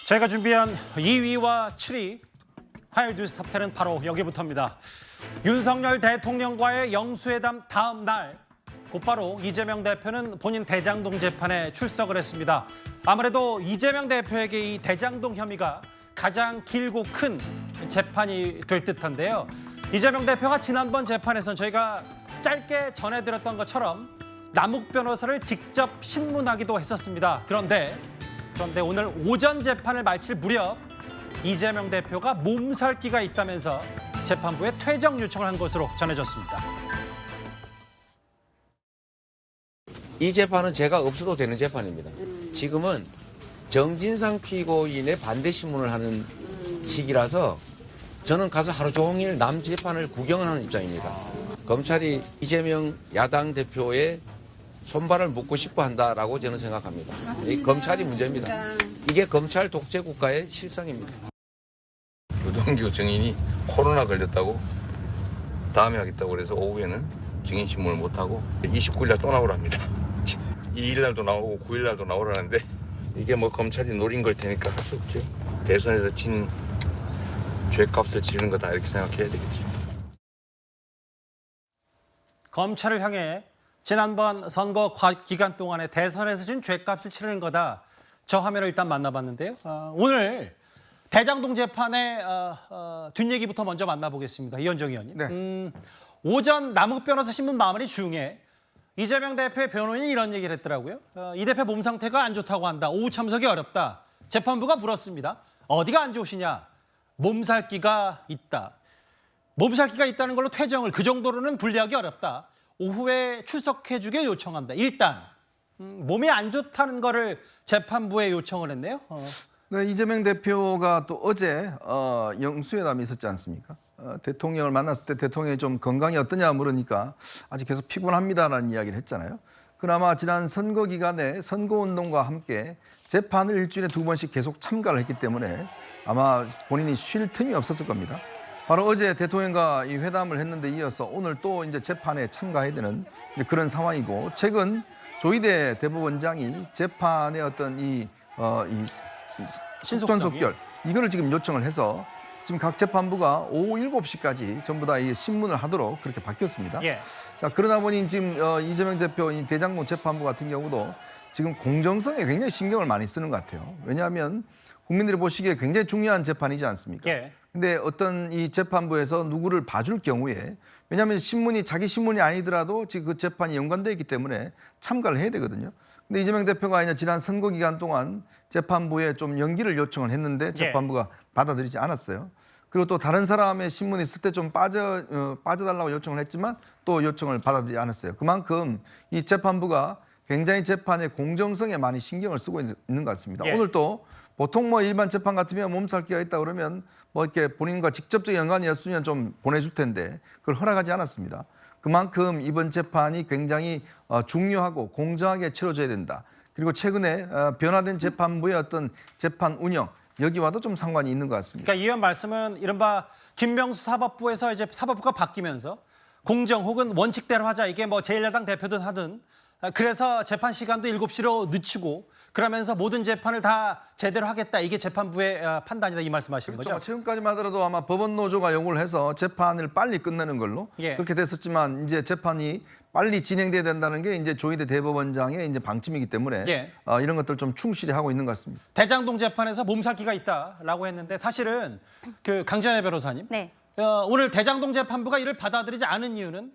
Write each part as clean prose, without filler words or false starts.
저희가 준비한 2위와 7위 화요일 뉴스 탑10은 바로 여기부터입니다. 윤석열 대통령과의 영수회담 다음 날 곧바로 이재명 대표는 본인 대장동 재판에 출석을 했습니다. 아무래도 이재명 대표에게 이 대장동 혐의가 가장 길고 큰 재판이 될 듯한데요. 이재명 대표가 지난번 재판에선 저희가 짧게 전해드렸던 것처럼 남욱 변호사를 직접 신문하기도 했었습니다. 그런데 오늘 오전 재판을 마칠 무렵 이재명 대표가 몸살기가 있다면서 재판부에 퇴정 요청을 한 것으로 전해졌습니다. 이 재판은 제가 없어도 되는 재판입니다. 지금은 정진상 피고인의 반대 신문을 하는 시기라서 저는 가서 하루 종일 남 재판을 구경하는 입장입니다. 검찰이 이재명 야당 대표의 손발을 묶고 싶어 한다라고 저는 생각합니다. 이 검찰이 문제입니다. 이게 검찰 독재 국가의 실상입니다. 유동규 증인이 코로나 걸렸다고 다음에 하겠다고 그래서 오후에는 증인 신문을 못하고 29일 날 또 나오랍니다. 2일 날도 나오고 9일 날도 나오라는데 이게 뭐 검찰이 노린 걸 테니까 할 수 없죠. 대선에서 진 죄값을 치르는 거다 이렇게 생각해야 되겠죠. 검찰을 향해 지난번 선거 기간 동안에 대선에서 진 죄값을 치르는 거다. 저 화면을 일단 만나봤는데요. 오늘 대장동 재판의 뒷얘기부터 먼저 만나보겠습니다. 이현정 의원님. 네. 오전 남욱 변호사 신문 마무리 중에 이재명 대표의 변호인이 이런 얘기를 했더라고요. 이 대표 몸 상태가 안 좋다고 한다. 오후 참석이 어렵다. 재판부가 물었습니다. 어디가 안 좋으시냐? 몸살기가 있다. 몸살기가 있다는 걸로 퇴정을 그 정도로는 분리하기 어렵다. 오후에 출석해주길 요청한다. 일단 몸이 안 좋다는 거를 재판부에 요청을 했네요. 네, 이재명 대표가 또 어제 영수회담이 있었지 않습니까? 대통령을 만났을 때 대통령이 좀 건강이 어떠냐 물으니까 아직 계속 피곤합니다라는 이야기를 했잖아요. 그나마 지난 선거 기간에 선거운동과 함께 재판을 일주일에 2번씩 계속 참가를 했기 때문에 아마 본인이 쉴 틈이 없었을 겁니다. 바로 어제 대통령과 이 회담을 했는데 이어서 오늘 또 이제 재판에 참가해야 되는 그런 상황이고, 최근 조희대 대법원장이 재판의 어떤 이 속전속결 이거를 지금 요청을 해서 지금 각 재판부가 오후 7시까지 전부 다 이 신문을 하도록 그렇게 바뀌었습니다. 예. 자, 그러다 보니 지금 이재명 대표 이 대장동 재판부 같은 경우도 지금 공정성에 굉장히 신경을 많이 쓰는 것 같아요. 왜냐하면 국민들이 보시기에 굉장히 중요한 재판이지 않습니까? 예. 근데 어떤 이 재판부에서 누구를 봐줄 경우에, 왜냐하면 신문이 자기 신문이 아니더라도 지금 그 재판이 연관되어 있기 때문에 참가를 해야 되거든요. 근데 이재명 대표가 이제 지난 선거 기간 동안 재판부에 좀 연기를 요청을 했는데 재판부가 받아들이지 않았어요. 그리고 또 다른 사람의 신문이 있을 때 좀 빠져달라고 요청을 했지만 또 요청을 받아들이지 않았어요. 그만큼 이 재판부가 굉장히 재판의 공정성에 많이 신경을 쓰고 있는 것 같습니다. 예. 오늘 또 보통 뭐 일반 재판 같으면 몸살기가 있다 그러면 뭐 이렇게 본인과 직접적 연관이었으면 좀 보내줄 텐데 그걸 허락하지 않았습니다. 그만큼 이번 재판이 굉장히 중요하고 공정하게 치러져야 된다. 그리고 최근에 변화된 재판부의 어떤 재판 운영, 여기와도 좀 상관이 있는 것 같습니다. 그러니까 이 의원 말씀은 이른바 김명수 사법부에서 이제 사법부가 바뀌면서 공정 혹은 원칙대로 하자, 이게 뭐 제1야당 대표든 하든, 그래서 재판 시간도 7시로 늦추고 그러면서 모든 재판을 다 제대로 하겠다, 이게 재판부의 판단이다, 이 말씀하시는 그렇죠. 거죠? 최근까지만 하더라도 아마 법원 노조가 요구를 해서 재판을 빨리 끝내는 걸로 예. 그렇게 됐었지만 이제 재판이 빨리 진행돼야 된다는 게 이제 조희대 대법원장의 이제 방침이기 때문에 예. 이런 것들 좀 충실히 하고 있는 것 같습니다. 대장동 재판에서 몸살기가 있다라고 했는데 사실은 그 강전혜 변호사님, 네. 오늘 대장동 재판부가 이를 받아들이지 않은 이유는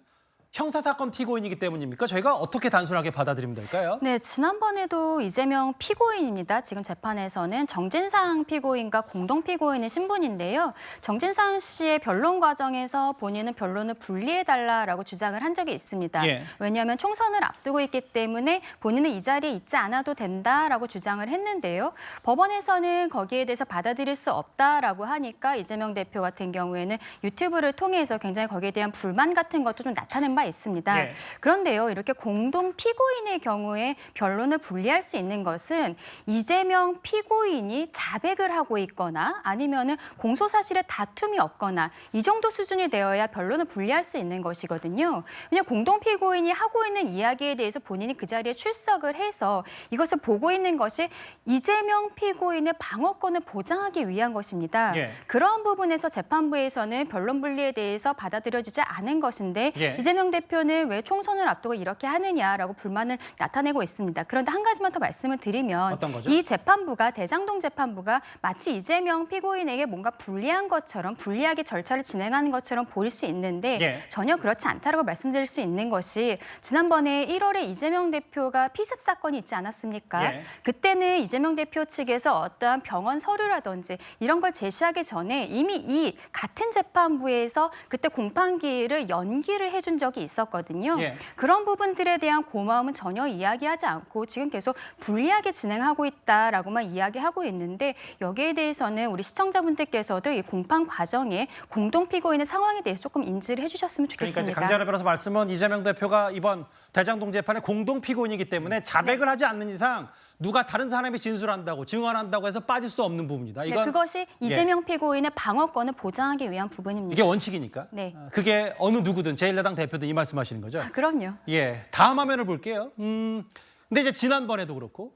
형사사건 피고인이기 때문입니까? 저희가 어떻게 단순하게 받아들이면 될까요? 네, 지난번에도 이재명 피고인입니다. 지금 재판에서는 정진상 피고인과 공동 피고인의 신분인데요. 정진상 씨의 변론 과정에서 본인은 변론을 분리해달라라고 주장을 한 적이 있습니다. 예. 왜냐하면 총선을 앞두고 있기 때문에 본인은 이 자리에 있지 않아도 된다라고 주장을 했는데요. 법원에서는 거기에 대해서 받아들일 수 없다라고 하니까 이재명 대표 같은 경우에는 유튜브를 통해서 굉장히 거기에 대한 불만 같은 것도 좀 나타낸 바 있습니다. 예. 그런데요, 이렇게 공동 피고인의 경우에 변론을 분리할 수 있는 것은 이재명 피고인이 자백을 하고 있거나 아니면은 공소 사실에 다툼이 없거나 이 정도 수준이 되어야 변론을 분리할 수 있는 것이거든요. 왜냐하면 공동 피고인이 하고 있는 이야기에 대해서 본인이 그 자리에 출석을 해서 이것을 보고 있는 것이 이재명 피고인의 방어권을 보장하기 위한 것입니다. 예. 그러한 부분에서 재판부에서는 변론 분리에 대해서 받아들여지지 않은 것인데 예. 이재명 대표는 왜 총선을 앞두고 이렇게 하느냐라고 불만을 나타내고 있습니다. 그런데 한 가지만 더 말씀을 드리면 어떤 거죠? 이 재판부가 대장동 재판부가 마치 이재명 피고인에게 뭔가 불리한 것처럼 불리하게 절차를 진행하는 것처럼 보일 수 있는데 예. 전혀 그렇지 않다라고 말씀드릴 수 있는 것이 지난번에 1월에 이재명 대표가 피습 사건이 있지 않았습니까? 예. 그때는 이재명 대표 측에서 어떠한 병원 서류라든지 이런 걸 제시하기 전에 이미 이 같은 재판부에서 그때 공판기일을 연기를 해준 적이 있었거든요. 예. 그런 부분들에 대한 고마움은 전혀 이야기하지 않고 지금 계속 불리하게 진행하고 있다라고만 이야기하고 있는데 여기에 대해서는 우리 시청자분들께서도 이 공판 과정에 공동 피고인의 상황에 대해서 조금 인지를 해주셨으면 그러니까 이제 좋겠습니다. 강재하나 변호사 말씀은 이재명 대표가 이번 대장동 재판의 공동 피고인이기 때문에 자백을 하지 않는 이상 누가 다른 사람이 진술한다고 증언한다고 해서 빠질 수 없는 부분이다. 네, 이건 그것이 이재명 피고인의 방어권을 보장하기 위한 부분입니다. 이게 원칙이니까. 네. 그게 어느 누구든 제1야당 대표든 이 말씀하시는 거죠. 그럼요. 예, 다음 화면을 볼게요. 근데 이제 지난번에도 그렇고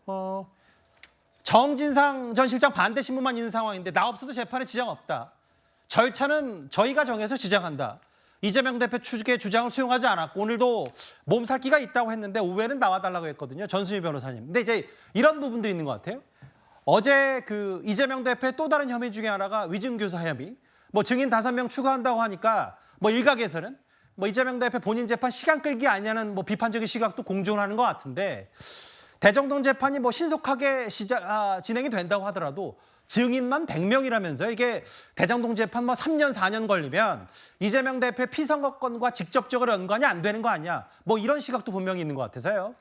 정진상 전 실장 반대 신문만 있는 상황인데 나 없어도 재판에 지장 없다. 절차는 저희가 정해서 지정한다. 이재명 대표 측의 주장을 수용하지 않았고 오늘도 몸살기가 있다고 했는데 오후에는 나와달라고 했거든요. 전수미 변호사님. 근데 이제 이런 부분들이 있는 것 같아요. 어제 그 이재명 대표의 또 다른 혐의 중에 하나가 위증교사 혐의. 뭐 증인 5명 추가한다고 하니까 뭐 일각에서는 뭐 이재명 대표 본인 재판 시간 끌기 아니냐는 뭐 비판적인 시각도 공존하는 것 같은데 대정동 재판이 뭐 신속하게 진행이 된다고 하더라도 증인만 100명이라면서요. 이게 대장동 재판 뭐 3년, 4년 걸리면 이재명 대표의 피선거권과 직접적으로 연관이 안 되는 거 아니야. 뭐 이런 시각도 분명히 있는 것 같아서요.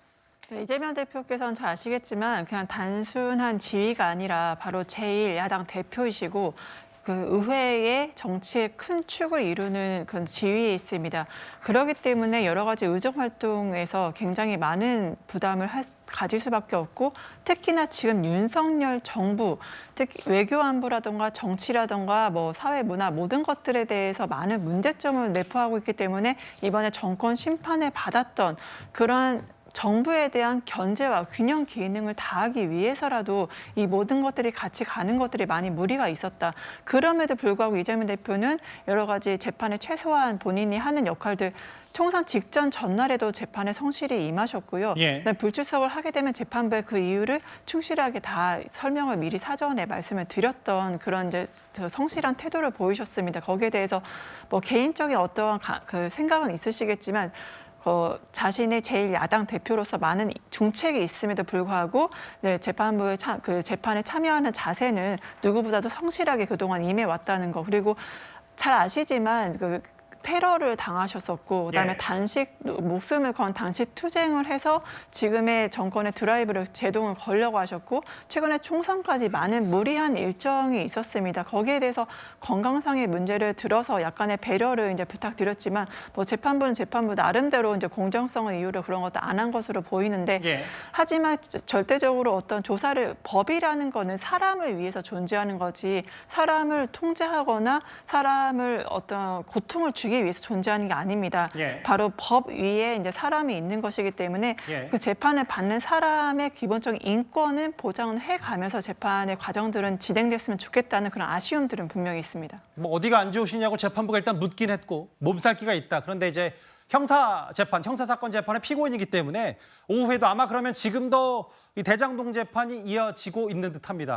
네, 이재명 대표께서는 잘 아시겠지만 그냥 단순한 지위가 아니라 바로 제1야당 대표이시고 그 의회의 정치의 큰 축을 이루는 그런 지위에 있습니다. 그렇기 때문에 여러 가지 의정 활동에서 굉장히 많은 부담을 가질 수밖에 없고 특히나 지금 윤석열 정부, 특히 외교 안보라든가 정치라든가 뭐 사회 문화 모든 것들에 대해서 많은 문제점을 내포하고 있기 때문에 이번에 정권 심판을 받았던 그런 정부에 대한 견제와 균형 기능을 다하기 위해서라도 이 모든 것들이 같이 가는 것들이 많이 무리가 있었다. 그럼에도 불구하고 이재명 대표는 여러 가지 재판에 최소한 본인이 하는 역할들 총선 직전 전날에도 재판에 성실히 임하셨고요. 예. 불출석을 하게 되면 재판부에 그 이유를 충실하게 다 설명을 미리 사전에 말씀을 드렸던 그런 이제 성실한 태도를 보이셨습니다. 거기에 대해서 뭐 개인적인 어떠한 그 생각은 있으시겠지만 자신의 제1야당 대표로서 많은 중책이 있음에도 불구하고 재판부의 그 재판에 참여하는 자세는 누구보다도 성실하게 그동안 임해왔다는 거. 그리고 잘 아시지만 그 테러를 당하셨었고 그다음에 예. 단식 목숨을 건 단식 투쟁을 해서 지금의 정권의 드라이브를 제동을 걸려고 하셨고 최근에 총선까지 많은 무리한 일정이 있었습니다. 거기에 대해서 건강상의 문제를 들어서 약간의 배려를 이제 부탁드렸지만 뭐 재판부는 재판부 나름대로 이제 공정성을 이유로 그런 것도 안 한 것으로 보이는데 예. 하지만 절대적으로 어떤 조사를 법이라는 거는 사람을 위해서 존재하는 거지 사람을 통제하거나 사람을 어떤 고통을 주기 위해서 존재하는 게 아닙니다. 예. 바로 법 위에 이제 사람이 있는 것이기 때문에 예. 그 재판을 받는 사람의 기본적인 인권은 보장을 해가면서 재판의 과정들은 진행됐으면 좋겠다는 그런 아쉬움들은 분명히 있습니다. 뭐 어디가 안 좋으시냐고 재판부가 일단 묻긴 했고 몸살기가 있다. 그런데 이제 형사사건 재판의 피고인이기 때문에 오후에도 아마 그러면 지금도 이 대장동 재판이 이어지고 있는 듯합니다.